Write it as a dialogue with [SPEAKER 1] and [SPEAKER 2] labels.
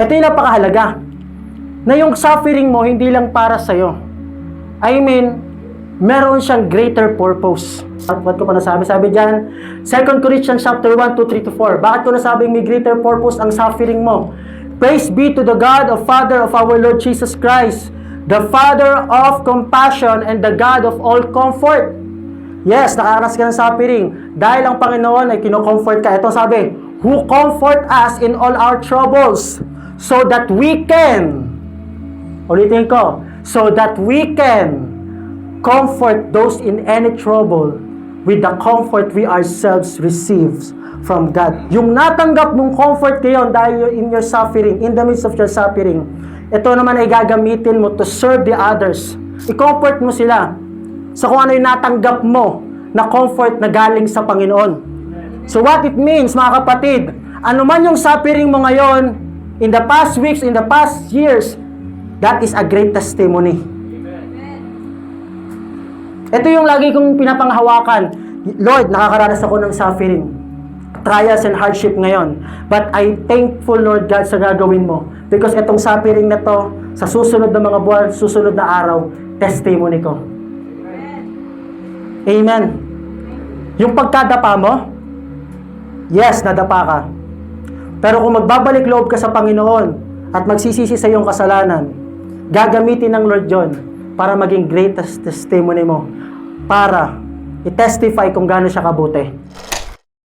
[SPEAKER 1] Ito yung napakahalaga. Na yung suffering mo, hindi lang para sa'yo. I mean, meron siyang greater purpose. Ba't ko pa nasabi? Sabi dyan, 2 Corinthians chapter 1, 2, 3 to 4. Bakit ko nasabing may greater purpose ang suffering mo? Praise be to the God of Father of our Lord Jesus Christ, the Father of compassion and the God of all comfort. Yes, nakakaras ka ng suffering. Dahil ang Panginoon ay kinocomfort ka. Ito sabi, who comfort us in all our troubles, so that we can, ulitin ko, so that we can comfort those in any trouble with the comfort we ourselves receive from God. Yung natanggap mong comfort ngayon dahil you're in your suffering, in the midst of your suffering, ito naman ay gagamitin mo to serve the others. I-comfort mo sila sa kung ano yung natanggap mo na comfort na galing sa Panginoon. So what it means, mga kapatid, ano man yung suffering mo ngayon, in the past weeks, in the past years, that is a great testimony. Ito yung lagi kong pinapanghawakan. Lord, nakakaranas ako ng suffering, trials and hardship ngayon. But I thankful, Lord God, sa gagawin mo. Because itong suffering na to, sa susunod na mga buwan, susunod na araw, testimony ko. Amen. Yung pagkadapa mo, yes, nadapa ka. Pero kung magbabalik loob ka sa Panginoon at magsisisi sa iyong kasalanan, gagamitin ng Lord John para maging greatest testimony mo, para i-testify kung gaano siya kabuti.